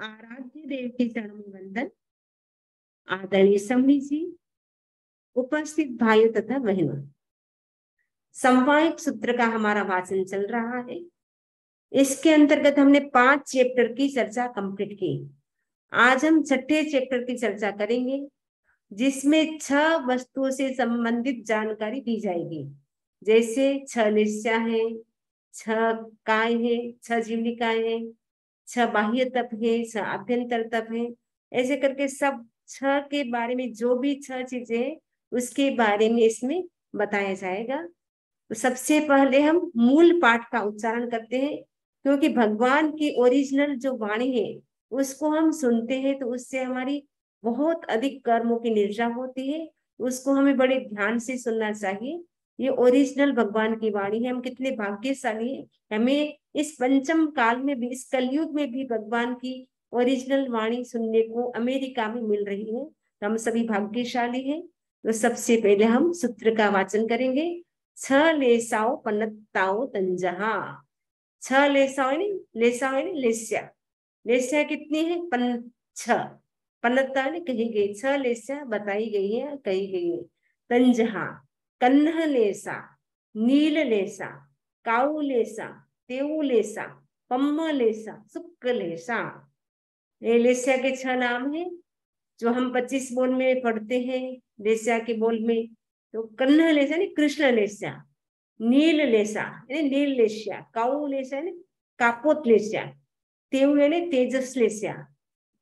आराध्य देव के चरण में वंदन। आदरणीय समधी जी, उपस्थित भाइयों तथा बहनों, समवायिक सूत्र का हमारा वाचन चल रहा है। इसके अंतर्गत हमने 5 चैप्टर की चर्चा कंप्लीट की। आज हम 6ठे चैप्टर की चर्चा करेंगे, जिसमें 6 वस्तुओं से संबंधित जानकारी दी जाएगी। जैसे 6 निश्चय है, 6 काय है, 6 जीवनिकाय है, 6 बाह्य तप है, 6 आभ्यंतर तप है। ऐसे करके सब 6 के बारे में, जो भी 6 चीजें हैं उसके बारे में इसमें बताया जाएगा। तो सबसे पहले हम मूल पाठ का उच्चारण करते हैं, क्योंकि भगवान की ओरिजिनल जो वाणी है उसको हम सुनते हैं तो उससे हमारी बहुत अधिक कर्मों की निर्जा होती है। उसको हमें बड़े ध्यान से सुनना चाहिए। ये ओरिजिनल भगवान की वाणी है। हम कितने भाग्यशाली हैं, हमें इस पंचम काल में भी, इस कलयुग में भी भगवान की ओरिजिनल वाणी सुनने को अमेरिका में मिल रही है। तो हम सभी भाग्यशाली हैं। तो सबसे पहले हम सूत्र का वाचन करेंगे। 6 लेसाओ पन्नताओ तंजहा। 6 लेसाओ यानी लेसाओ यानी लेस्या। लेस्या कितनी है? 6 पन्नता ने कही गई, 6 लेस्या बताई गई है, कही गई है। तंजहा, कन्ह लेसा, नील लेसा, काऊ लेसा, तेऊ लेसा, पम्म लेसा, सुक्क लेसा। ये लेस्या के 6 नाम है जो हम 25 बोल में पढ़ते हैं। लेस्या के बोल में तो कन्ह लेसा यानी कृष्ण लेस्या, नील लेसा यानी नील लेस्या, काऊ लेसा यानी कापोत लेस्या, तेऊ यानी तेजस लेस्या,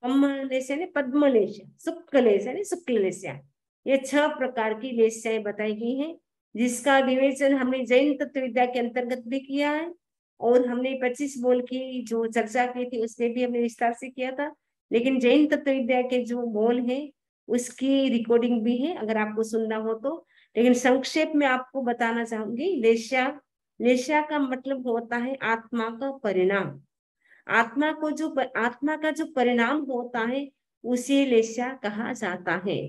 पम्म लेस्या यानी पद्म लेस्या, शुक्ल लेस्या यानी शुक्ल लेस्या। ये 6 प्रकार की लेस्याएं बताई गई हैं, जिसका विवेचन हमने जैन तत्व विद्या के अंतर्गत भी किया है। और हमने 25 बोल की जो चर्चा की थी उसमें भी हमने विस्तार से किया था। लेकिन जैन तत्व विद्या के जो बोल है उसकी रिकॉर्डिंग भी है, अगर आपको सुनना हो तो। लेकिन संक्षेप में आपको बताना चाहूंगी। लेस्या, लेस्या का मतलब होता है आत्मा का परिणाम। आत्मा का जो परिणाम होता है उसे लेस्या कहा जाता है।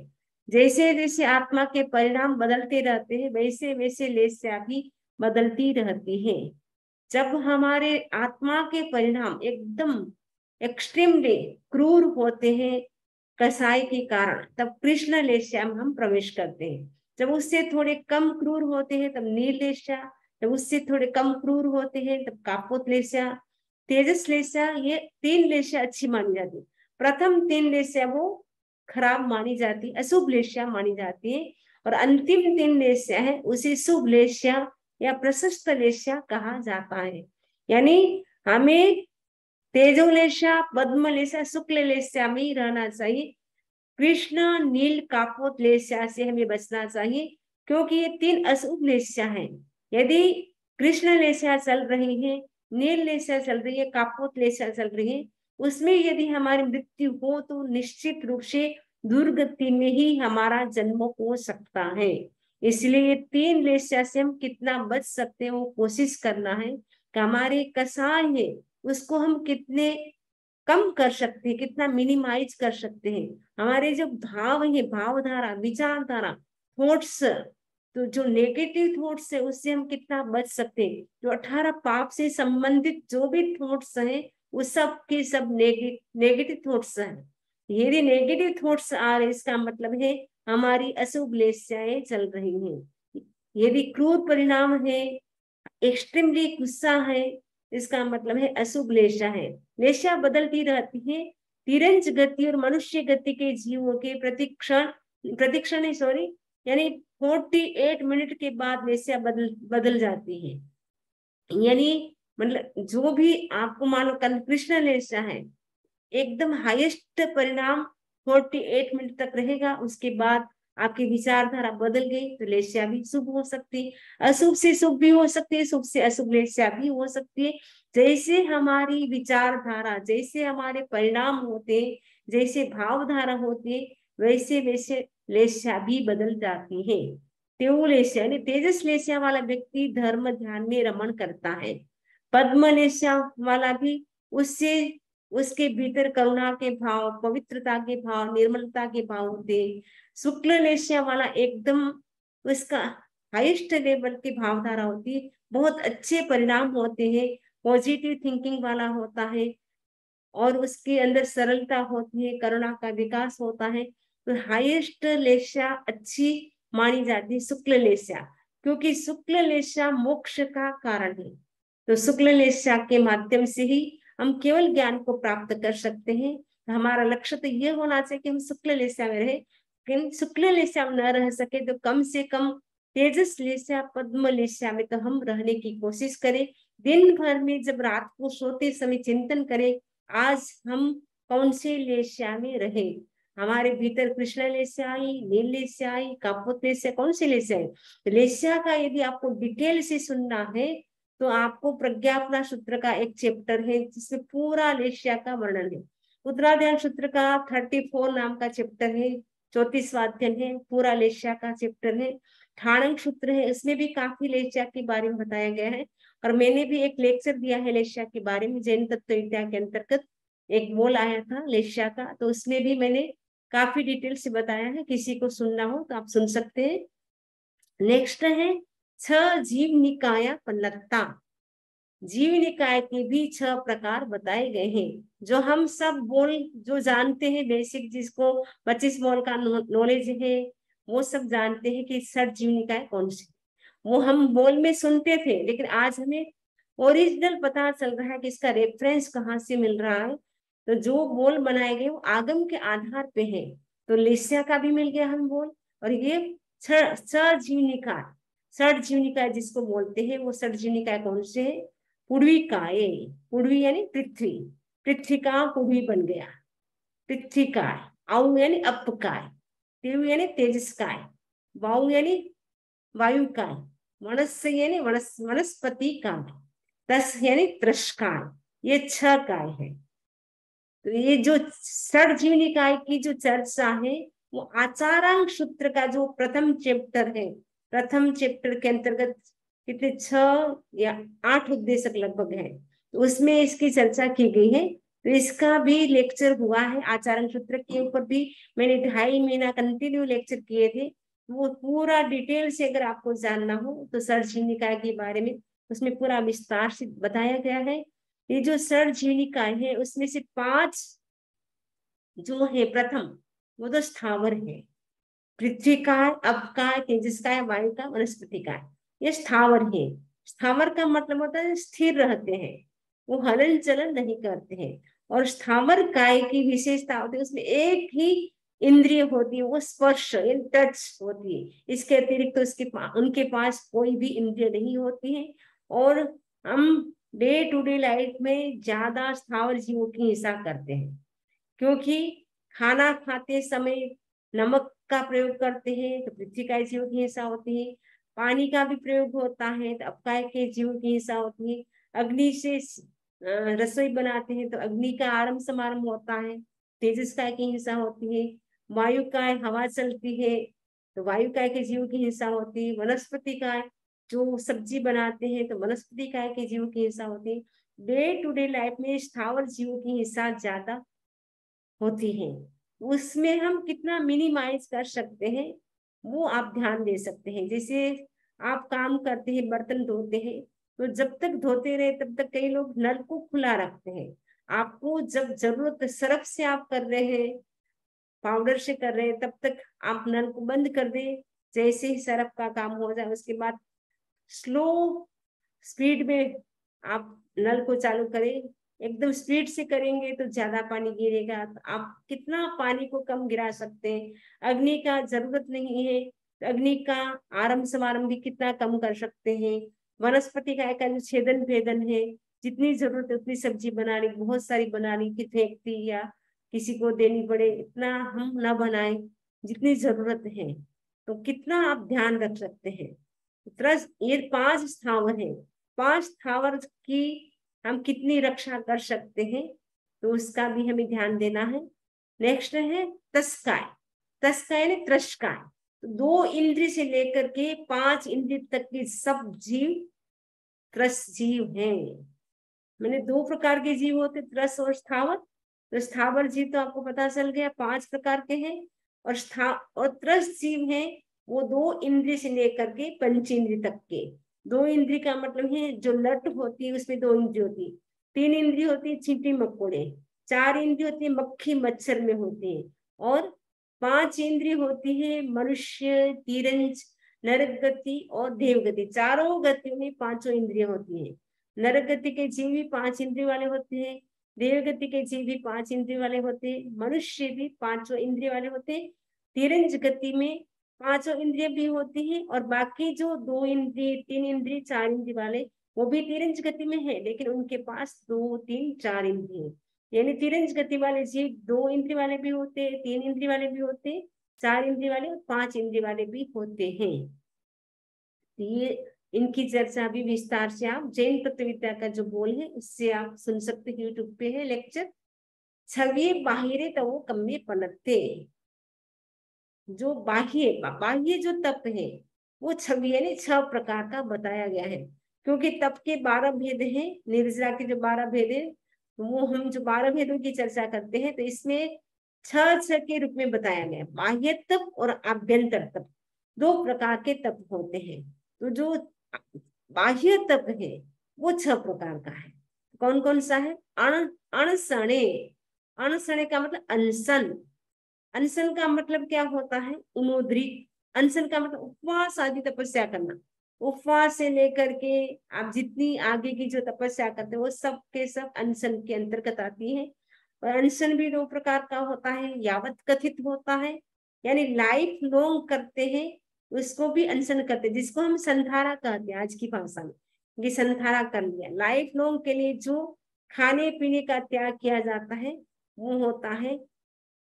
जैसे जैसे आत्मा के परिणाम बदलते रहते हैं, वैसे वैसे लेस्या भी बदलती रहती है। जब हमारे आत्मा के परिणाम एकदम एक्सट्रीमली क्रूर होते हैं कसाई के कारण, तब कृष्ण लेस्या में हम प्रवेश करते हैं। जब उससे थोड़े कम क्रूर होते हैं तब नील लेस्या, जब उससे थोड़े कम क्रूर होते हैं तब कापोत लेस्या, तेजस लेस्या। ये 3 लेस्या अच्छी मानी जाती है। प्रथम 3 लेस्या वो खराब मानी जाती, अशुभ लेस्या मानी जाती है। और अंतिम 3 लेस्या है उसे शुभ लेस्या या प्रशस्त लेस्या कहा जाता है। यानी हमें तेजोलेस्या, पद्मलेस्या, शुक्ल लेस्या में ही रहना चाहिए। कृष्ण नील कापोत लेस्या से हमें बचना चाहिए, क्योंकि ये 3 अशुभ लेस्या हैं। यदि कृष्ण लेस्या चल रही है, नील लेस्या चल रही है, कापोत लेस्या चल रही है, उसमें यदि हमारी मृत्यु हो तो निश्चित रूप से दुर्गति में ही हमारा जन्म हो सकता है। इसलिए 3 लेस्या से हम कितना बच सकते हैं वो कोशिश करना है कि हमारे कसाय है उसको हम कितने कम कर सकते हैं, कितना मिनिमाइज कर सकते हैं। हमारे जो भाव है, भावधारा, विचारधारा, थॉट्स, तो जो नेगेटिव थॉट्स है उससे हम कितना बच सकते हैं। जो 18 पाप से संबंधित जो भी थॉट्स हैं वो सब के सब नेगेटिव थॉट्स हैं। यदि नेगेटिव थॉट्स आ रहे इसका मतलब है हमारी अशुभ लेस्याएं चल रही हैं। यदि क्रूर परिणाम है, एक्सट्रीमली गुस्सा है, इसका मतलब है अशुभ लेशा है। लेशा बदलती रहती है। तिरंज गति और मनुष्य गति के जीवों के प्रतिक्षण प्रतिक्षण सॉरी यानी 48 मिनट के बाद लेशा बदल जाती है। यानी मतलब जो भी आपको मानो कृष्ण लेशा है, एकदम हाईएस्ट परिणाम 48 मिनट तक रहेगा। उसके बाद आपकी विचारधारा बदल गई तो लेस्या भी शुभ हो सकती है, अशुभ से शुभ भी हो सकती है, शुभ से अशुभ लेस्या भी हो सकती है। जैसे हमारी विचारधारा, जैसे हमारे परिणाम होते, जैसे भावधारा होती है, वैसे वैसे लेस्या भी बदल जाती है। तेऊ लेस्या यानी तेजस लेस्या वाला व्यक्ति धर्म ध्यान में रमण करता है। पद्म लेस्या वाला भी, उससे उसके भीतर करुणा के भाव, पवित्रता के भाव, निर्मलता के भाव होते। शुक्ल लेस्या वाला एकदम उसका हाईएस्ट लेवल की भावधारा होती है, बहुत अच्छे परिणाम होते हैं, पॉजिटिव थिंकिंग वाला होता है। और उसके अंदर सरलता होती है, करुणा का विकास होता है। तो हाईएस्ट लेस्या अच्छी मानी जाती है शुक्ल लेस्या, क्योंकि शुक्ल लेस्या मोक्ष का कारण है। तो शुक्ल लेस्या के माध्यम से ही हम केवल ज्ञान को प्राप्त कर सकते हैं। तो हमारा लक्ष्य तो ये होना चाहिए कि हम शुक्ल लेस्या में रहे, लेकिन शुक्ल लेस्या में न रह सके तो कम से कम तेजस लेस्या, पद्म लेस्या में तो हम रहने की कोशिश करें। दिन भर में जब रात को सोते समय चिंतन करें, आज हम कौन से लेस्या में रहे, हमारे भीतर कृष्ण लेस्या आई, नील लेस्या आई, कापुत लेस्या, कौन सी लेस्या आई। तो लेस्या का यदि आपको डिटेल से सुनना है तो आपको प्रज्ञापना सूत्र का एक चैप्टर है जिसमें पूरा लेस्या का वर्णन है। उत्तराध्यान सूत्र का 34 नाम का चैप्टर है, 34वां अध्ययन है, पूरा लेस्या का चैप्टर है। ठाणक सूत्र है, इसमें भी काफी लेस्या के बारे में बताया गया है। और मैंने भी एक लेक्चर दिया है लेस्या के बारे में, जैन तत्व विद्या के अंतर्गत एक बोल आया था लेस्या का, तो उसमें भी मैंने काफी डिटेल से बताया है। किसी को सुनना हो तो आप सुन सकते हैं। नेक्स्ट है 6 जीव निकाय पन्नत्ता। जीव निकाय के भी 6 प्रकार बताए गए हैं। जो हम सब बोल जो जानते हैं बेसिक, जिसको 25 बोल का नॉलेज है, वो सब जानते हैं कि 6 जीव निकाय कौन से। वो हम बोल में सुनते थे, लेकिन आज हमें ओरिजिनल पता चल रहा है कि इसका रेफरेंस कहाँ से मिल रहा है। तो जो बोल बनाए गए वो आगम के आधार पे है। तो लेस्या का भी मिल गया हम बोल, और ये सजीवनिकाय, षड जीवनिकाय जिसको बोलते हैं, वो षड जीवनिकाय कौन से है। पूर्वी काय, पूर्वी यानी पृथ्वी, पृथ्वी का पूर्वी बन गया पृथ्वी काय। आउ यानी अप काय, तेव यानी तेजस काय, वायु यानी वायु काय, वनस्य यानी वनस्पति काय, तस यानी त्रश काय। ये 6 काय है। तो ये जो षड जीव निकाय की जो चर्चा है वो आचारांग सूत्र का जो प्रथम चैप्टर है, प्रथम चैप्टर के अंतर्गत कितने 6 या 8 उद्देश्य लगभग है, तो उसमें इसकी चर्चा की गई है। तो इसका भी लेक्चर हुआ है, आचारांग सूत्र के ऊपर भी मैंने 2.5 महीना कंटिन्यू लेक्चर किए थे। वो पूरा डिटेल से अगर आपको जानना हो तो षड जीव निकाय के बारे में उसमें पूरा विस्तार से बताया गया है। ये जो षड जीव निकाय है उसमें से 5 जो है प्रथम वो तो स्थावर है, पृथ्वी का, अप का, तेजस का, वायु का, वनस्पति का। ये स्थावर है। स्थावर का मतलब होता है स्थिर रहते हैं, वो हलन चलन नहीं करते हैं। और स्थावर काय की विशेषता होती है, उसमें एक ही इंद्रिय होती है, वो स्पर्श इन टच होती है। इसके अतिरिक्त तो उनके पास कोई भी इंद्रिय नहीं होती है। और हम डे टू डे लाइफ में ज्यादा स्थावर जीवों की हिंसा करते हैं, क्योंकि खाना खाते समय नमक का प्रयोग करते हैं तो पृथ्वी काय जीव की हिंसा होती है। पानी का भी प्रयोग होता है तो अपकाय के जीव की हिंसा होती है। अग्नि से रसोई बनाते हैं तो अग्नि का आरंभ समारंभ होता है, तेजस काय की हिंसा होती है। वायु काय हवा चलती है तो वायु काय के जीव की हिंसा होती है। वनस्पति काय जो सब्जी बनाते हैं तो वनस्पति काय के जीव की हिंसा होती है। डे टू डे लाइफ में स्थावर जीव की हिंसा ज्यादा होती है। उसमें हम कितना मिनिमाइज कर सकते हैं वो आप ध्यान दे सकते हैं। जैसे आप काम करते हैं, बर्तन धोते हैं, तो जब तक धोते रहे तब तक कई लोग नल को खुला रखते हैं। आपको जब जरूरत सर्फ से आप कर रहे हैं, पाउडर से कर रहे हैं, तब तक आप नल को बंद कर दें। जैसे ही सर्फ का काम हो जाए उसके बाद स्लो स्पीड में आप नल को चालू करें। एकदम स्पीड से करेंगे तो ज्यादा पानी गिरेगा, तो आप कितना पानी को कम गिरा सकते हैं। अग्नि का जरूरत नहीं है तो अग्नि का आरंभ समारंभ भी कितना कम कर सकते हैं। वनस्पति का एक छेदन भेदन है, जितनी जरूरत है उतनी सब्जी बनानी, बहुत सारी बनानी, कि फेंकती या किसी को देनी पड़े इतना हम ना बनाए, जितनी जरूरत है। तो कितना आप ध्यान रख सकते हैं। ये 5 स्थावर है, 5 स्थावर की हम कितनी रक्षा कर सकते हैं तो उसका भी हमें ध्यान देना है। नेक्स्ट है तस्काय, तस्काय ने त्रस्काय। तो 2 इंद्रिय से लेकर के 5 इंद्रिय तक के सब जीव त्रस जीव हैं। मैंने 2 प्रकार के जीव होते, त्रस और स्थावर। तो स्थावर जीव तो आपको पता चल गया 5 प्रकार के हैं, और त्रस जीव हैं वो 2 इंद्रिय से लेकर के 5 इंद्रिय तक के। 2 इंद्रिय का मतलब है जो लट होती है उसमें 2 इंद्रिय होती है, 3 इंद्रिय होती है चींटी मकोड़े, 4 इंद्रिय होती है मक्खी मच्छर में होती है, और 5 इंद्रिय होती है मनुष्य, तिरंज, नरक गति और देव गति। चारों गतियों में 5 इंद्रिय होती है। नरक गति के जीव भी 5 इंद्रिय वाले होते हैं, देव गति के जीव भी 5 इंद्रिय वाले होते हैं, मनुष्य भी 5 इंद्रिय वाले होते हैं, तिरंज गति में 5 इंद्रिय भी होती है, और बाकी जो 2 इंद्रिय, 3 इंद्रिय, 4 इंद्रिय वाले वो भी तिरंज गति में है, लेकिन उनके पास 2, 3, 4 इंद्रिय। यानी तिरंज गति वाले जीव 2 इंद्रिय वाले भी होते हैं, 3 इंद्रिय वाले भी होते हैं, 4 इंद्रिय वाले और 5 इंद्रिय वाले भी होते हैं। ये इनकी चर्चा भी विस्तार से आप जैन तत्वविद्या का जो बोल है उससे आप सुन सकते हैं, यूट्यूब पे है लेक्चर। छवि बाहिरे तवो कम्मे पनते, जो बाह्य जो तप है वो छवि यानी 6 प्रकार का बताया गया है, क्योंकि तप के 12 भेद हैं। निर्जरा के जो 12 भेद है, वो हम जो 12 भेदों की चर्चा करते हैं तो इसमें 6 के रूप में बताया गया। बाह्य तप और आभ्यंतर तप 2 प्रकार के तप होते हैं। तो जो बाह्य तप है वो 6 प्रकार का है। कौन कौन सा है? अणसणे, अणसणे का मतलब अनशन, अनशन का मतलब क्या होता है? उनोद्री। अनशन का मतलब उपवास आदि तपस्या करना। उपवास से लेकर के आप जितनी आगे की जो तपस्या करते हैं वो सब के सब अनशन के अंतर्गत आती है। और अनशन भी 2 प्रकार का होता है, यावत कथित होता है यानी लाइफ लॉन्ग करते हैं, उसको भी अनशन करते हैं, जिसको हम संधारा कहते हैं आज की भाषा में। ये संधारा कर लिया। लाइफ लॉन्ग के लिए जो खाने पीने का त्याग किया जाता है वो होता है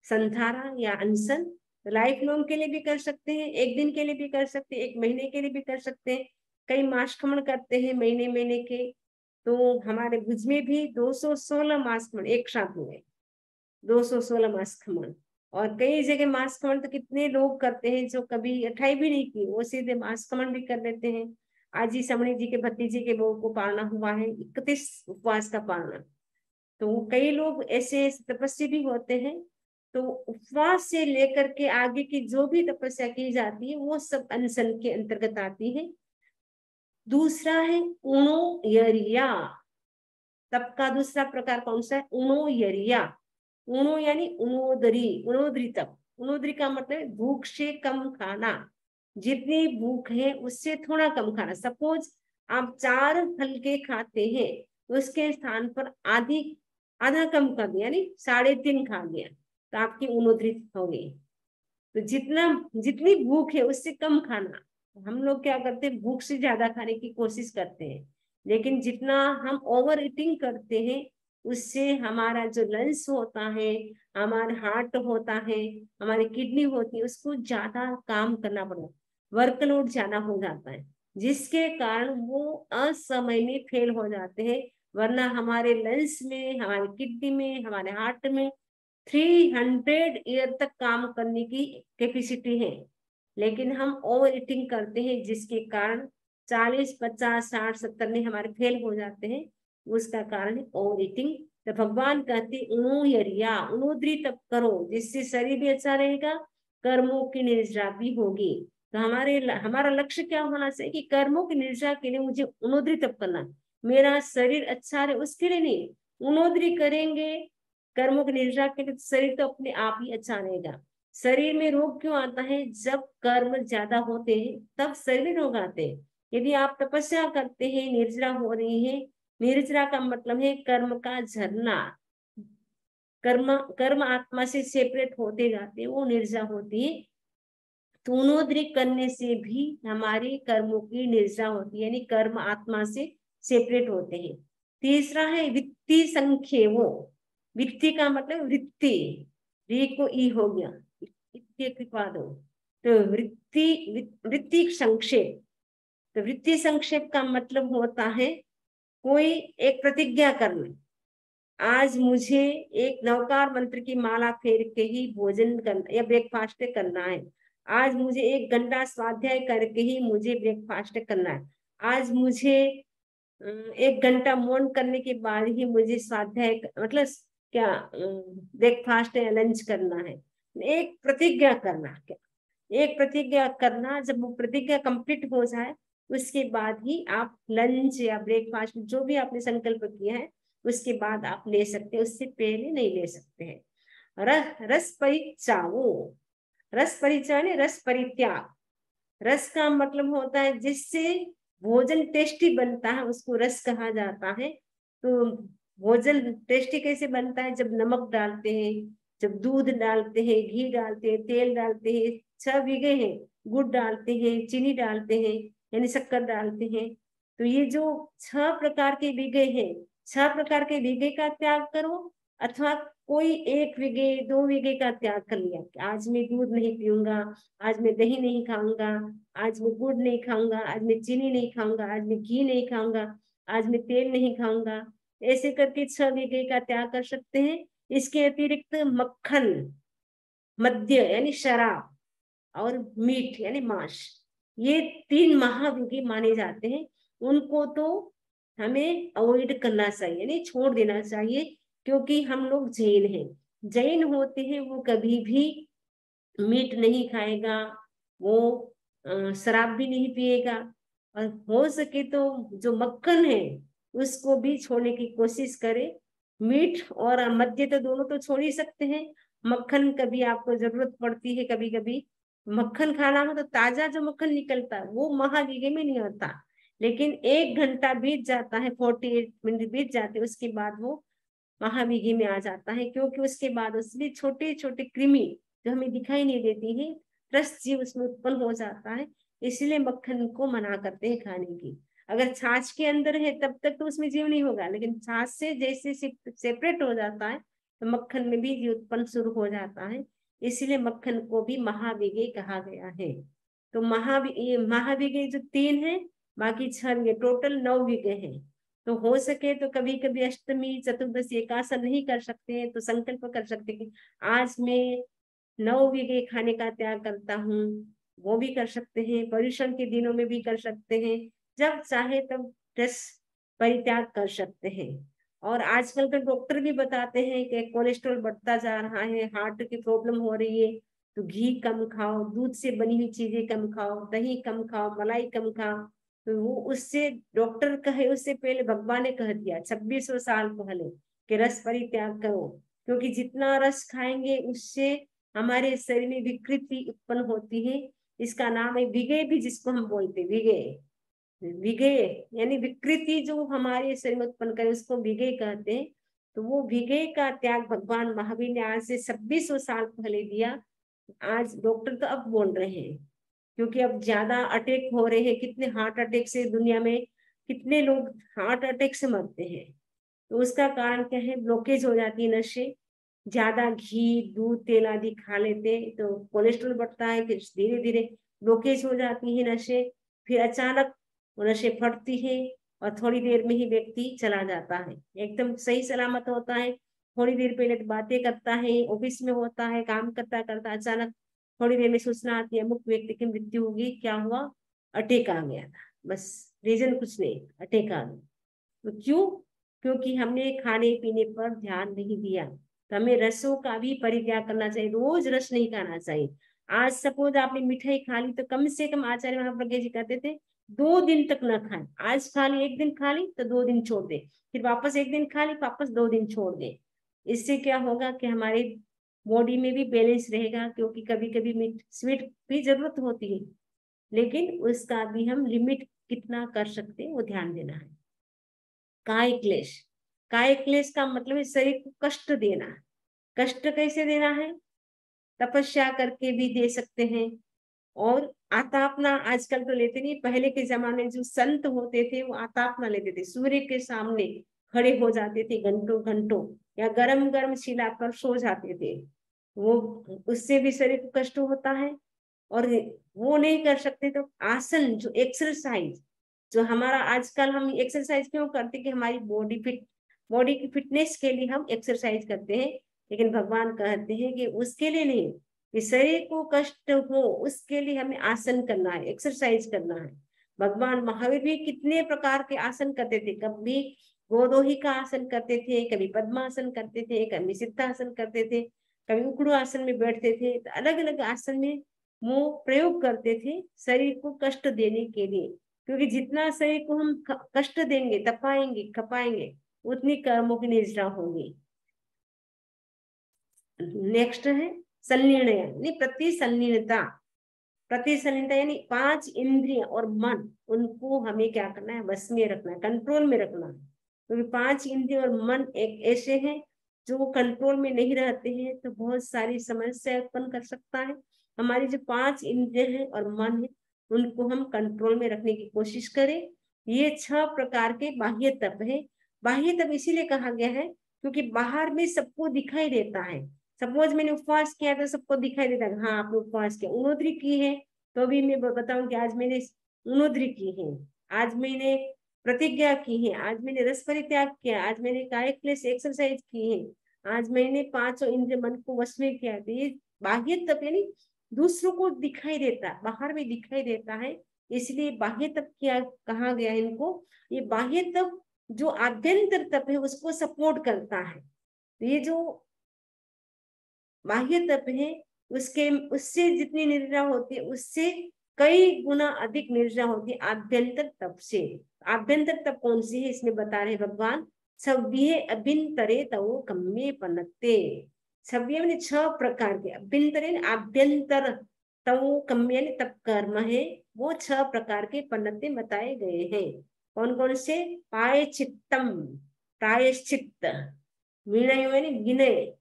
संधारा या अनशन। लाइफ लॉन्ग के लिए भी कर सकते हैं, 1 दिन के लिए भी कर सकते हैं, 1 महीने के लिए भी कर सकते हैं। कई मासखमण करते हैं महीने महीने के, तो हमारे भुज में भी 216 मासखमण एक साथ हुए, 216 मासखमण। और कई जगह मासखमण तो कितने लोग करते हैं जो कभी अठाई भी नहीं की, वो सीधे मासखमण भी कर लेते हैं। आज ही समणी जी के भतीजे के बहू को पालना हुआ है 31 उपवास का पालना। तो कई लोग ऐसे तपस्वी भी होते हैं। तो उपवास से लेकर के आगे की जो भी तपस्या की जाती है वो सब अनशन के अंतर्गत आती है। दूसरा है उणोयरिया। तप का दूसरा प्रकार कौन सा है? उणोयरिया। उणो यानी उणोदरी, उणोदरी तप। उणोदरी का मतलब भूख से कम खाना, जितनी भूख है उससे थोड़ा कम खाना। सपोज आप 4 फुलके खाते हैं, उसके स्थान पर आधा कम कर दिया, यानी 3.5 खा लिया, तो आपकी उणोदरी हो गई। तो जितनी भूख है उससे कम खाना। हम लोग क्या करते हैं, भूख से ज्यादा खाने की कोशिश करते हैं, लेकिन जितना हम ओवर ईटिंग करते हैं उससे हमारा जो लंग्स होता है, हमारा हार्ट होता है, हमारी किडनी होती है, उसको ज्यादा काम करना पड़ता है, वर्कलोड ज्यादा हो जाता है, जिसके कारण वो असमय में फेल हो जाते हैं। वरना हमारे लंग्स में, हमारी किडनी में, हमारे हार्ट में 300 ईयर तक काम करने की कैपेसिटी है, लेकिन हम ओवर ईटिंग करते हैं, जिसके कारण 40, 50, 60, 70 में हमारे फेल हो जाते हैं। उसका कारण है ओवर ईटिंग। तो भगवान कहते उणोयरिया, उणोदरी तप करो, जिससे शरीर भी अच्छा रहेगा, कर्मों की निर्जरा भी होगी। तो हमारा लक्ष्य क्या होना चाहिए कि कर्मों की निर्जरा के लिए मुझे उणोदरी तप करना, मेरा शरीर अच्छा रहे उसके लिए नहीं। उणोदरी करेंगे कर्मों की निर्जरा के लिए, शरीर तो अपने आप ही अच्छा रहेगा। शरीर में रोग क्यों आता है? जब कर्म ज्यादा होते हैं तब शरीर में रोग आते हैं। यदि आप तपस्या करते हैं, निर्जरा हो रही है, निर्जरा का मतलब है कर्म का झरना, कर्म आत्मा से सेपरेट होते जाते हैं, वो निर्जरा होती है। तूणोद्री करने से भी हमारी कर्मों की निर्जरा होती है, यानी कर्म आत्मा से सेपरेट होते हैं। तीसरा है वित्ती संख्येवो। वित्ती का मतलब वृत्ति, री को ई हो गया, कृपा दो। तो वृत्ति संक्षेप। तो वृत्ति संक्षेप का मतलब होता है कोई एक प्रतिज्ञा करना। आज मुझे एक नवकार मंत्र की माला फेर के ही भोजन करना या ब्रेकफास्ट करना है। आज मुझे 1 घंटा स्वाध्याय करके ही मुझे ब्रेकफास्ट करना है। आज मुझे 1 घंटा मौन करने के बाद ही मुझे स्वाध्याय मतलब क्या ब्रेकफास्ट या लंच करना है। एक प्रतिज्ञा करना, क्या एक प्रतिज्ञा करना, जब वो प्रतिज्ञा कंप्लीट हो जाए उसके बाद ही आप लंच या ब्रेकफास्ट जो भी आपने संकल्प किया है उसके बाद आप ले सकते हैं, उससे पहले नहीं ले सकते हैं। रस परिचाओ, रस परिचय ने रस परित्याग। रस का मतलब होता है जिससे भोजन टेस्टी बनता है, उसको रस कहा जाता है। तो भोजन टेस्टी कैसे बनता है? जब नमक डालते हैं, जब दूध डालते हैं, घी डालते हैं, तेल डालते हैं, 6 विघे हैं, गुड़ डालते हैं, चीनी डालते हैं, यानी शक्कर डालते हैं। तो ये जो 6 प्रकार के विघे हैं, 6 प्रकार के विघे का त्याग करो, अथवा कोई 1 विघे 2 विघे का त्याग कर लिया कि आज मैं दूध नहीं पीऊंगा, आज मैं दही नहीं खाऊंगा, आज मैं गुड़ नहीं खाऊंगा, आज मैं चीनी नहीं खाऊंगा, आज मैं घी नहीं खाऊंगा, आज मैं तेल नहीं खाऊंगा, ऐसे करके 6 विघे का त्याग कर सकते हैं। इसके अतिरिक्त मक्खन, मद्य यानी शराब, और मीट यानी मांस, ये 3 महाविघी माने जाते हैं। उनको तो हमें अवॉइड करना चाहिए, यानी छोड़ देना चाहिए, क्योंकि हम लोग जैन हैं। जैन होते हैं वो कभी भी मीट नहीं खाएगा, वो शराब भी नहीं पिएगा, और हो सके तो जो मक्खन है उसको भी छोड़ने की कोशिश करे। मीट और मद्य तो दोनों तो छोड़ ही सकते हैं, मक्खन कभी आपको जरूरत पड़ती है, कभी कभी मक्खन खाना हो तो ताजा जो मक्खन निकलता है वो महावीगे में नहीं होता, लेकिन 1 घंटा बीत जाता है, 48 मिनट बीत जाते हैं, उसके बाद वो महावीगी में आ जाता है, क्योंकि उसके बाद उसमें छोटे छोटे कृमि जो हमें दिखाई नहीं देती है, त्रस्त जीव उसमें उत्पन्न हो जाता है। इसलिए मक्खन को मना करते हैं खाने की। अगर छाछ के अंदर है तब तक तो उसमें जीव नहीं होगा, लेकिन छाछ से जैसे सेपरेट हो जाता है तो मक्खन में भी जीव उत्पन्न शुरू हो जाता है। इसलिए मक्खन को भी महावीगे कहा गया है। तो महावीगे जो 3 है, बाकी 6 टोटल 9 विगे हैं। तो हो सके तो कभी कभी अष्टमी चतुर्दशी एकादशी नहीं कर सकते हैं तो संकल्प कर सकते हैं कि आज मैं 9 विघे खाने का त्याग करता हूँ, वो भी कर सकते हैं। पर्युषण के दिनों में भी कर सकते हैं, जब चाहे तब रस परित्याग कर सकते हैं। और आजकल तो डॉक्टर भी बताते हैं कि कोलेस्ट्रॉल बढ़ता जा रहा है, हार्ट की प्रॉब्लम हो रही है, तो घी कम खाओ, दूध से बनी हुई चीजें कम खाओ, दही कम खाओ, मलाई कम खाओ। तो वो उससे डॉक्टर कहे उससे पहले भगवान ने कह दिया 2600 साल पहले कि रस परित्याग करो, क्योंकि जितना रस खाएंगे उससे हमारे शरीर में विकृति उत्पन्न होती है। इसका नाम है विगे, भी जिसको हम बोलते विगे, विगे यानी विकृति जो हमारे शरीर में उत्पन्न करे उसको विगे कहते हैं। तो वो विगे का त्याग भगवान महावीर ने आज से 2600 साल पहले दिया। आज डॉक्टर तो अब बोल रहे हैं, क्योंकि अब ज्यादा अटैक हो रहे हैं, कितने हार्ट अटैक से दुनिया में कितने लोग हार्ट अटैक से मरते हैं। तो उसका कारण क्या है? ब्लॉकेज हो जाती है नशे, ज्यादा घी दूध तेल आदि खा लेते तो कोलेस्ट्रॉल बढ़ता है, फिर धीरे धीरे ब्लॉकेज हो जाती है नशे, फिर अचानक वो नशे फटती है और थोड़ी देर में ही व्यक्ति चला जाता है, एकदम सही सलामत होता है। थोड़ी देर पहले तो बातें करता है, ऑफिस में होता है, काम करता करता अचानक थोड़ी देर में सूचना आती है अमुक व्यक्ति की मृत्यु होगी, क्या हुआ? अटैक आ गया था, बस रीजन कुछ नहीं, अटैक आ गया। तो क्यों? क्योंकि हमने खाने पीने पर ध्यान नहीं दिया। तो हमें रसों का भी परित्याग करना चाहिए, रोज रस नहीं खाना चाहिए। आज सपोज आपने मिठाई खा ली तो कम से कम आचार्य महाप्रज्ञा जी कहते थे 2 दिन तक ना खाएं। आज खा ली, 1 दिन खा ली तो 2 दिन छोड़ दे, फिर वापस 1 दिन खा ली, वापस 2 दिन छोड़ दे। इससे क्या होगा कि हमारे बॉडी में भी बैलेंस रहेगा, क्योंकि कभी कभी मीठ स्वीट भी जरूरत होती है, लेकिन उसका भी हम लिमिट कितना कर सकते हैं वो ध्यान देना है। काय क्लेश, काय क्लेश का मतलब है शरीर को कष्ट देना। कष्ट कैसे देना है? तपस्या करके भी दे सकते हैं, और आतापना आजकल तो लेते नहीं, पहले के जमाने जो संत होते थे वो आतापना लेते थे, सूर्य के सामने खड़े हो जाते थे घंटों घंटों, या गरम गरम शिला पर सो जाते थे। वो उससे भी शरीर को कष्ट होता है। और वो नहीं कर सकते तो आसन, जो एक्सरसाइज, जो हमारा आजकल हम एक्सरसाइज क्यों करते कि हमारी बॉडी की फिटनेस के लिए हम एक्सरसाइज करते हैं, लेकिन भगवान कहते हैं कि उसके लिए नहीं, कि शरीर को कष्ट हो उसके लिए हमें आसन करना है, एक्सरसाइज करना है। भगवान महावीर भी कितने प्रकार के आसन करते थे, कभी गोदोही का आसन करते थे, कभी पद्मासन करते थे, कभी सिद्धासन करते थे, कभी उकड़ू आसन में बैठते थे। तो अलग अलग आसन में वो प्रयोग करते थे शरीर को कष्ट देने के लिए, क्योंकि जितना शरीर को हम कष्ट देंगे, तपाएंगे, खपाएंगे, उतनी कर्मों की निर्जरा होगी। नेक्स्ट है संनिर्णय यानी प्रतिसंनिर्णयता। प्रतिसंनिर्णयता यानी 5 इंद्रिय और मन, उनको हमें क्या करना है, बस में रखना है, कंट्रोल में रखना है। क्योंकि 5 इंद्रिय और मन एक ऐसे हैं जो कंट्रोल में नहीं रहते हैं तो बहुत सारी समस्या उत्पन्न कर सकता है। हमारी जो 5 इंद्रिय है और मन है उनको हम कंट्रोल में रखने की कोशिश करें। ये 6 प्रकार के बाह्य तप है। बाह्य तप इसीलिए कहा गया है क्योंकि बाहर में सबको दिखाई देता है। सपोज मैंने उपवास किया तो सबको दिखाई देता है, हाँ आपने उपवास किया। उनोद्री की है तो भी मैं बताऊं कि आज मैंने उनोद्री की है, आज मैंने प्रतिज्ञा की है, आज मैंने रस परित्याग किया, आज मैंने कायिक क्लेश एक्सरसाइज की है, आज मैंने 5 इंद्रिय मन को वश में किया। तो ये बाह्य तप यानी दूसरों को दिखाई देता है, बाहर में दिखाई देता है, इसलिए बाह्य तप किया कहा गया है इनको। ये बाह्य तप जो आभ्यंतर तप है उसको सपोर्ट करता है। तो ये जो बाह्य तप है उसके उससे जितनी निर्जरा होती है उससे कई गुना अधिक निर्जरा होती है आभ्यंतर तप से। आभ्यंतर तप कौन सी है इसमें बता रहे भगवान, सव्ये अभ्यंतरे तवो कम्मे पनते। सव्ये मैंने 6 प्रकार के, अभ्यंतरे आभ्यंतर तवो कम्मे तप कर्म है, वो 6 प्रकार के पन्नते बताए गए हैं। कौन कौन से, प्रायश्चित्तम प्रायश्चित्त, विनय यानी विनय,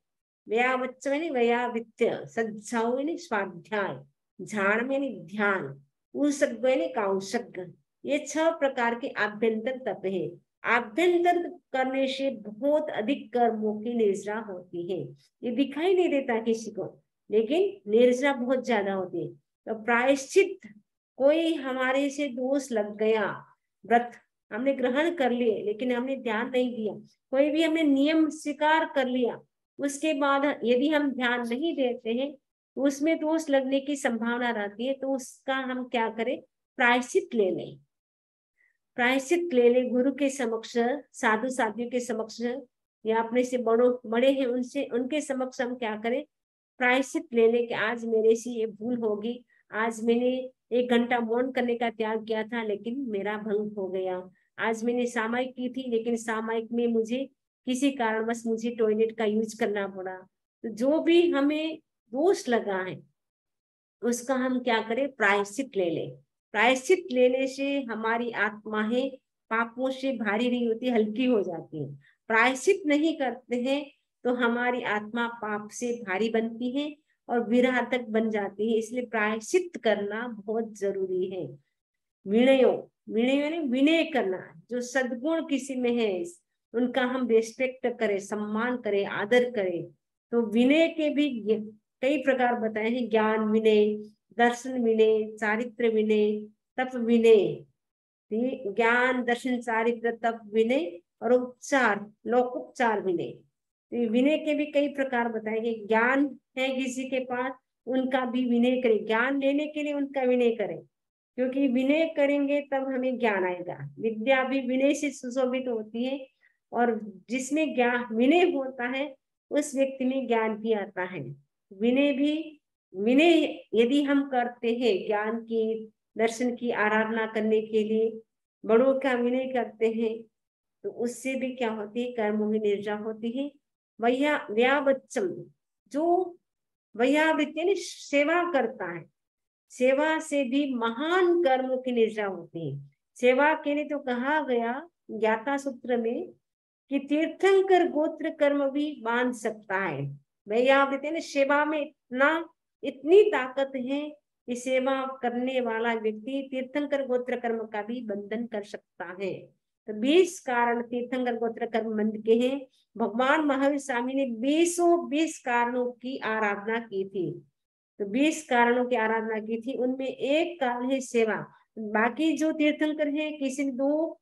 व्यावच्च यानी व्यावृत्य, सज्जाओ यानी स्वाध्याय, झाण यानी ध्यान, उषग्ग यानी कौशग्ग। ये 6 प्रकार के आभ्यंतर तप है। आभ्यंतर करने से बहुत अधिक कर्मों की निर्जरा होती है। ये दिखाई नहीं देता किसी को लेकिन निर्जरा बहुत ज्यादा होती है। तो प्रायश्चित, कोई हमारे से दोष लग गया, व्रत हमने ग्रहण कर लिए लेकिन हमने ध्यान नहीं दिया, कोई भी हमने नियम स्वीकार कर लिया उसके बाद यदि हम ध्यान नहीं देते हैं तो उसमें दोष लगने की संभावना रहती है, तो उसका हम क्या करें, प्रायश्चित ले लें। प्रायश्चित ले ले गुरु के समक्ष, साधु साधियों के समक्ष, या अपने से बड़े हैं उनसे, उनके समक्ष हम क्या करें, प्रायश्चित ले ले कि आज मेरे से ये भूल होगी, आज मैंने 1 घंटा मौन करने का त्याग किया था लेकिन मेरा भंग हो गया, आज मैंने सामायिक की थी लेकिन सामायिक में मुझे किसी कारणवश मुझे टॉयलेट का यूज करना पड़ा। तो जो भी हमें दोष लगा है उसका हम क्या करें, प्रायश्चित ले ले। प्रायश्चित लेने से हमारी आत्मा है पापों से भारी नहीं होती, हल्की हो जाती है। प्रायश्चित नहीं करते हैं तो हमारी आत्मा पाप से भारी बनती है और विराधक बन जाती है, इसलिए प्रायश्चित करना बहुत जरूरी है। विनयो, विनय यानी विनय करना, जो सद्गुण किसी में है उनका हम रेस्पेक्ट करें, सम्मान करें, आदर करें। तो विनय के भी कई प्रकार बताए हैं, ज्ञान विनय, दर्शन विनय, चारित्र विनय, तप विनय। ज्ञान दर्शन चारित्र तप विनय और उपचार लोकोपचार विनय। तो विनय के भी कई प्रकार बताए गए। ज्ञान है किसी के पास उनका भी विनय करें, ज्ञान लेने के लिए उनका विनय करें, क्योंकि विनय करेंगे तब हमें ज्ञान आएगा। विद्या भी विनय से सुशोभित होती है और जिसमें ज्ञान विनय होता है उस व्यक्ति में ज्ञान भी आता है। विनय भी, विनय यदि हम करते हैं ज्ञान की दर्शन की आराधना करने के लिए बड़ों का विनय करते हैं तो उससे भी क्या होती है, कर्मों में निर्जरा होती है। व्यावच्चम, जो वैयावृत्ति यानी सेवा करता है, सेवा से भी महान कर्मों की निर्जरा होती है। सेवा के लिए तो कहा गया ज्ञाता सूत्र में कि तीर्थंकर गोत्र कर्म भी बांध सकता है। वैयावृत्ति यानी सेवा में इतनी ताकत है कि सेवा करने वाला व्यक्ति तीर्थंकर गोत्र कर्म का भी बंधन कर सकता है। तो 20 कारण तीर्थंकर गोत्र कर्म बंध के हैं। भगवान महावीर स्वामी ने 20 कारणों की आराधना की थी। तो 20 कारणों की आराधना की थी, उनमें एक कारण है सेवा। बाकी जो तीर्थंकर है किसी ने 2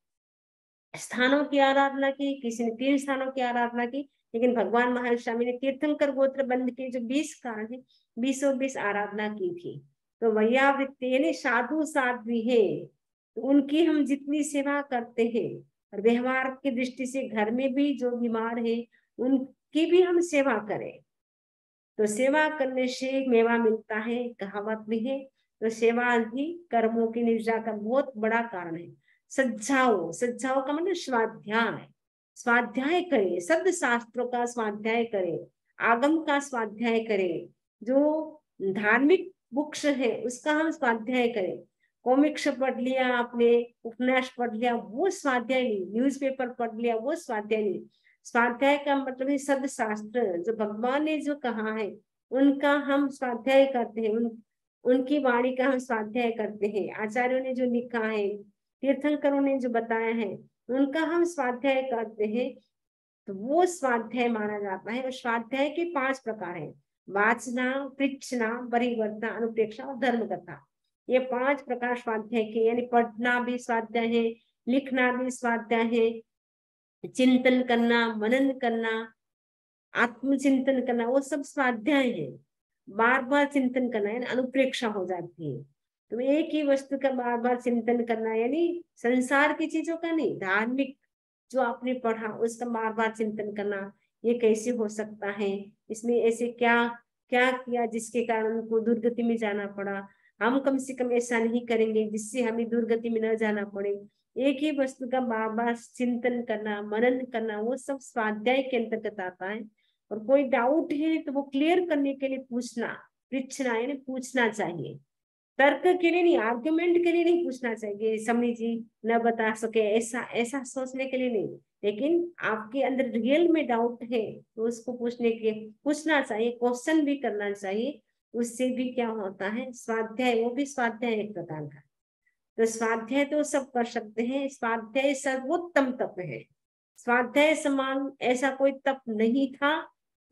स्थानों की आराधना की, किसी ने 3 स्थानों की आराधना की, लेकिन भगवान महावीर स्वामी ने तीर्थंकर गोत्र बंध के जो 20 कारण है 20 आराधना की थी। तो वैयावृत्ति यानी साधु साध्वी है, तो उनकी हम जितनी सेवा करते हैं और व्यवहार की दृष्टि से घर में भी जो बीमार है उनकी भी हम सेवा करें, तो सेवा करने से मेवा मिलता है, कहावत भी है। तो सेवा भी कर्मों की निर्जरा का बहुत बड़ा कारण है। सज्जाओ, सज्जाओ का मतलब स्वाध्याय, स्वाध्याय करें, शब्द शास्त्रों का स्वाध्याय करें, आगम का स्वाध्याय करें, जो धार्मिक बुक्स है उसका हम स्वाध्याय करें। कॉमिक्स पढ़ लिया आपने, उपन्यास पढ़ लिया, वो स्वाध्याय नहीं। न्यूज़पेपर पढ़ लिया, वो स्वाध्याय नहीं। स्वाध्याय का मतलब है शब्द शास्त्र, जो भगवान ने जो कहा है उनका हम स्वाध्याय करते हैं, उनकी वाणी का हम स्वाध्याय करते हैं। आचार्यों ने जो लिखा है, तीर्थंकरों ने जो बताया है, उनका हम स्वाध्याय करते हैं, तो वो स्वाध्याय माना जाता है। और स्वाध्याय के 5 प्रकार हैं: वाचना, पृच्छना, परिवर्तना, अनुप्रेक्षा और धर्म कथा। ये 5 प्रकार स्वाध्याय के, यानी पढ़ना भी स्वाध्याय है, लिखना भी स्वाध्याय है, चिंतन करना, मनन करना, आत्मचिंतन करना, वो सब स्वाध्याय है। बार बार चिंतन करना यानी अनुप्रेक्षा हो जाती है। तो एक ही वस्तु का बार बार चिंतन करना, यानी संसार की चीजों का नहीं, धार्मिक जो आपने पढ़ा उसका बार बार चिंतन करना। ये कैसे हो सकता है, इसमें ऐसे क्या क्या किया जिसके कारण उनको दुर्गति में जाना पड़ा, हम कम से कम ऐसा नहीं करेंगे जिससे हमें दुर्गति में न जाना पड़े। एक ही वस्तु का बार बार चिंतन करना, मनन करना, वो सब स्वाध्याय के अंतर्गत आता है। और कोई डाउट है तो वो क्लियर करने के लिए पूछना, पूछना यानी पूछना चाहिए। तर्क के लिए नहीं, आर्गुमेंट के लिए नहीं पूछना चाहिए, समझी जी न बता सके ऐसा ऐसा सोचने के लिए नहीं, लेकिन आपके अंदर रियल में डाउट है तो उसको पूछना चाहिए, क्वेश्चन भी करना चाहिए। उससे भी क्या होता है, स्वाध्याय, वो भी स्वाध्याय एक प्रकार का। तो स्वाध्याय तो सब कर सकते हैं, स्वाध्याय सर्वोत्तम तप है। स्वाध्याय समान ऐसा कोई तप नहीं था,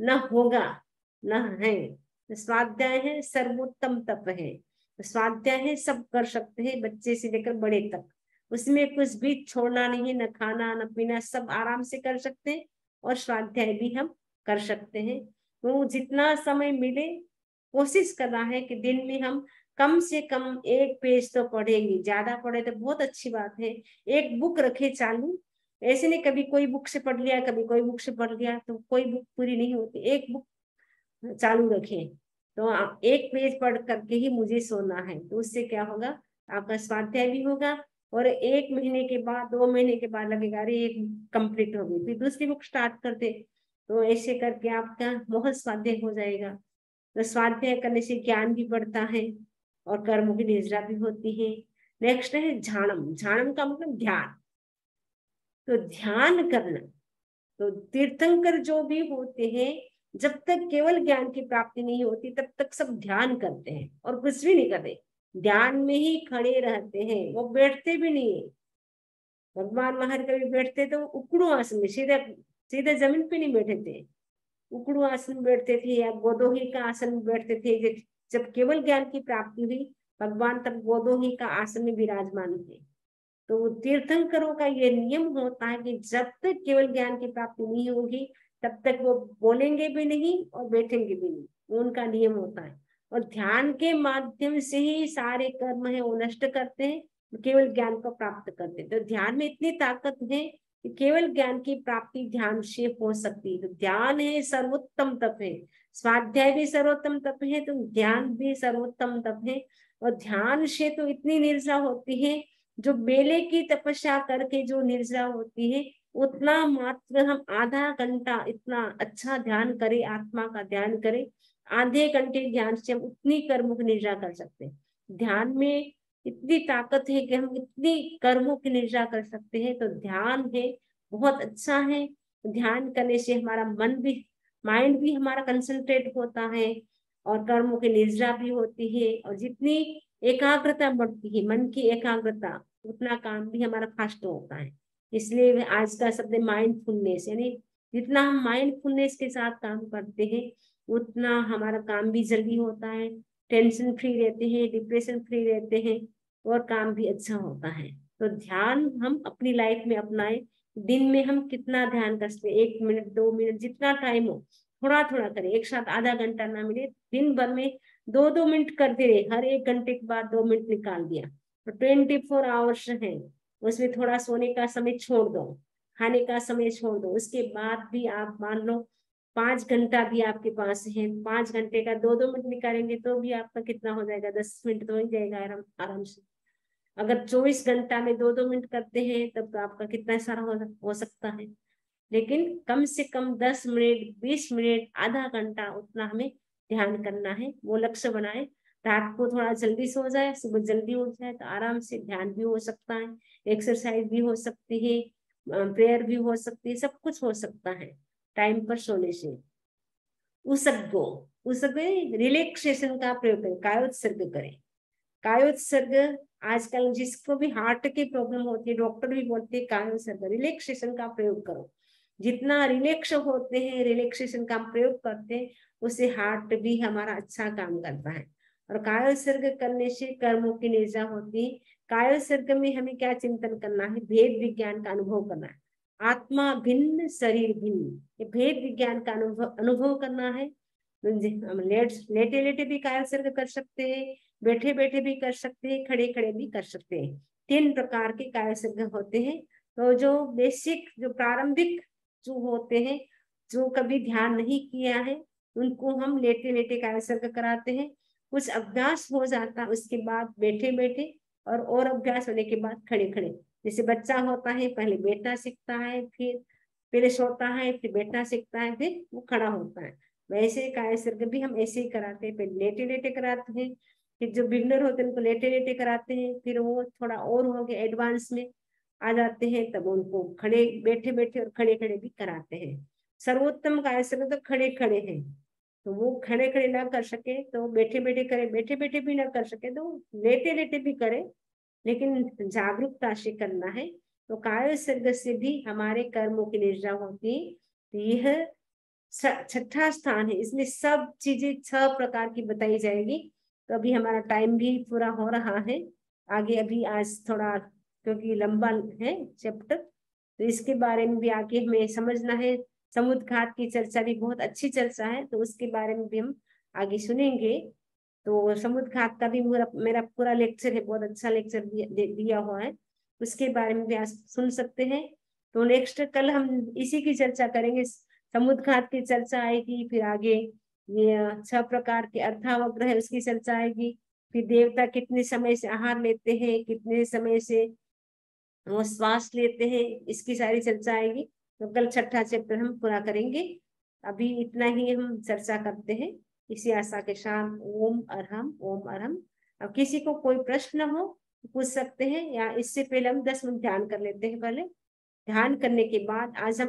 न होगा, न है। तो स्वाध्याय है सर्वोत्तम तप है। तो स्वाध्याय है सब कर सकते हैं, बच्चे से लेकर बड़े तक। उसमें कुछ भी छोड़ना नहीं है, न खाना न पीना, सब आराम से कर सकते हैं। और स्वाध्याय भी हम कर सकते हैं। तो जितना समय मिले कोशिश करना है कि दिन में हम कम से कम 1 पेज तो पढ़ेंगे। ज्यादा पढ़े तो बहुत अच्छी बात है। एक बुक रखे चालू, ऐसे नहीं कभी कोई बुक से पढ़ लिया, कभी कोई बुक से पढ़ लिया, तो कोई बुक पूरी नहीं होती। एक बुक चालू रखें, तो आप 1 पेज पढ़ करके ही मुझे सोना है, तो उससे क्या होगा, आपका स्वाध्याय भी होगा। और 1 महीने के बाद, 2 महीने के बाद लगेगा अरे एक कंप्लीट हो गई, फिर दूसरी बुक स्टार्ट कर दे। तो ऐसे करके आपका बहुत स्वाध्याय हो जाएगा। तो स्वाध्याय करने से ज्ञान भी बढ़ता है और कर्मों की निद्रा भी होती है। नेक्स्ट है ध्यानम। ध्यानम का मतलब ध्यान। तो ध्यान करना, तो तीर्थंकर जो भी होते हैं, जब तक केवल ज्ञान की प्राप्ति नहीं होती तब तक सब ध्यान करते हैं और कुछ भी नहीं करते, ध्यान में ही खड़े रहते हैं, वो बैठते भी नहीं है। भगवान महावीर कभी बैठते तो उकड़ू आसन में, सीधे सीधे जमीन पे नहीं बैठे थे, उकड़ू आसन में बैठते थे या गोदोही का आसन में बैठते थे। जब केवल ज्ञान की प्राप्ति हुई, भगवान तब गोदोही का आसन में विराजमान थे। तो तीर्थंकरों का ये नियम होता है कि जब तक केवल ज्ञान की प्राप्ति नहीं होगी तब तक वो बोलेंगे भी नहीं और बैठेंगे भी नहीं, वो उनका नियम होता है। और ध्यान के माध्यम से ही सारे कर्म है वो नष्ट करते हैं, केवल ज्ञान को प्राप्त करते हैं। तो ध्यान में इतनी ताकत है कि केवल ज्ञान की प्राप्ति ध्यान से हो सकती है। तो ध्यान है सर्वोत्तम तप है, स्वाध्याय भी सर्वोत्तम तप है, तो ध्यान भी सर्वोत्तम तप है। और ध्यान से तो इतनी निर्जा होती है, जो बेले की तपस्या करके जो निर्जरा होती है, उतना मात्र हम आधा घंटा इतना अच्छा ध्यान करें, आत्मा का ध्यान करें, आधे घंटे ध्यान से हम उतनी कर्मों की निर्जरा कर सकते हैं। ध्यान में इतनी ताकत है कि हम इतनी कर्मों की निर्जरा कर सकते हैं। तो ध्यान है बहुत अच्छा है। ध्यान करने से हमारा मन भी, माइंड भी हमारा कंसंट्रेट होता है और कर्मों की निर्जरा भी होती है। और जितनी एकाग्रता बढ़ती है, मन की एकाग्रता, उतना काम भी हमारा फास्ट होता है। इसलिए आज का शब्द माइंडफुलनेस, यानी जितना हम माइंडफुलनेस के साथ काम करते हैं उतना हमारा काम भी जल्दी होता है, टेंशन फ्री रहते हैं, डिप्रेशन फ्री रहते हैं और काम भी अच्छा होता है। तो ध्यान हम अपनी लाइफ में अपनाए। दिन में हम कितना ध्यान कर सकते हैं, 1 मिनट 2 मिनट जितना टाइम हो, थोड़ा थोड़ा करें, एक साथ आधा घंटा ना मिले, दिन भर में 2-2 मिनट करते रहे, हर 1 घंटे के बाद 2 मिनट निकाल दिया। तो 24 आवर्स है, उसमें थोड़ा सोने का समय छोड़ दो, खाने का समय छोड़ दो, उसके बाद भी आप मान लो 5 घंटा भी आपके पास है, 5 घंटे का 2-2 मिनट निकालेंगे तो भी आपका कितना हो जाएगा, 10 मिनट तो हो ही जाएगा आराम आराम से। अगर 24 घंटा में 2-2 मिनट करते हैं तब तो आपका कितना सारा हो सकता है। लेकिन कम से कम 10 मिनट, 20 मिनट, आधा घंटा उतना हमें ध्यान करना है। वो लक्ष्य बनाए। रात को थोड़ा जल्दी सो जाए, सुबह जल्दी उठ जाए तो आराम से ध्यान भी हो सकता है, एक्सरसाइज भी हो सकती है, प्रेयर भी हो सकती है, सब कुछ हो सकता है टाइम पर सोने से। उसको उसके रिलैक्सेशन का प्रयोग करें, कायोत्सर्ग करें। कायोत्सर्ग आजकल जिसको भी हार्ट की प्रॉब्लम होती है, डॉक्टर भी बोलते हैं कायोत्सर्ग, रिलैक्सेशन का प्रयोग करो। जितना रिलैक्स होते हैं, रिलैक्सेशन का प्रयोग करते हैं, उससे हार्ट भी हमारा अच्छा काम करता है। और कायोत्सर्ग करने से कर्मों की निर्जा होती है। कायोत्सर्ग में हमें क्या चिंतन करना है? भेद विज्ञान का अनुभव करना है। आत्मा भिन्न, शरीर भिन्न, ये भेद विज्ञान का अनुभव करना है। हम लेटे लेटे भी कायोत्सर्ग कर सकते हैं, बैठे बैठे भी कर सकते हैं, खड़े खड़े भी कर सकते हैं। 3 प्रकार के कायोत्सर्ग होते हैं। तो जो बेसिक, जो प्रारंभिक जो होते हैं, जो कभी ध्यान नहीं किया है, उनको हम लेटे लेटे कायोत्सर्ग कराते हैं। कुछ अभ्यास हो जाता है उसके बाद बैठे बैठे, और अभ्यास होने के बाद खड़े खड़े। जैसे बच्चा होता है, पहले बैठना सीखता है, फिर पहले सोता है, फिर बैठना सीखता है, फिर वो खड़ा होता है। वैसे कायोत्सर्ग भी हम ऐसे ही कराते हैं, पहले लेटे लेटे कराते हैं, फिर जो बिगनर होते हैं उनको लेटे लेटे कराते हैं, फिर वो थोड़ा और हो गए एडवांस में आ जाते हैं, तब उनको खड़े बैठे बैठे और खड़े खड़े भी कराते हैं। सर्वोत्तम कायोत्सर्ग तो खड़े खड़े हैं, तो वो खड़े खड़े ना कर सके तो बैठे बैठे करे, बैठे बैठे भी ना कर सके तो लेटे लेटे भी करे, लेकिन जागरूकता से करना है। तो कायोत्सर्ग से भी हमारे कर्मों की निर्जा होती है। तो यह छठा स्थान है, इसमें सब चीजें 6 प्रकार की बताई जाएगी। तो अभी हमारा टाइम भी पूरा हो रहा है, आगे अभी आज थोड़ा क्योंकि लंबा है चैप्टर, तो इसके बारे में भी आगे हमें समझना है। समुद्र घाट की चर्चा भी बहुत अच्छी चर्चा है, तो उसके बारे में भी हम आगे सुनेंगे। तो समुद्र घाट का भी मेरा पूरा लेक्चर है, बहुत अच्छा लेक्चर दिया हुआ है, उसके बारे में भी आज सुन सकते हैं। तो नेक्स्ट कल हम इसी की चर्चा करेंगे, समुद्र घाट की चर्चा आएगी, फिर आगे ये 6 प्रकार के अर्थावग्रह है उसकी चर्चा आएगी, फिर देवता कितने समय से आहार लेते हैं, कितने समय से वो श्वास लेते हैं, इसकी सारी चर्चा आएगी। तो कल छठा चैप्टर हम पूरा करेंगे। अभी इतना ही हम चर्चा करते हैं, इसी आशा के साथ। ओम अरहम, ओम अरहम। अब किसी को कोई प्रश्न हो तो पूछ सकते हैं, या इससे पहले हम 10 मिनट ध्यान कर लेते हैं। पहले ध्यान करने के बाद आज हम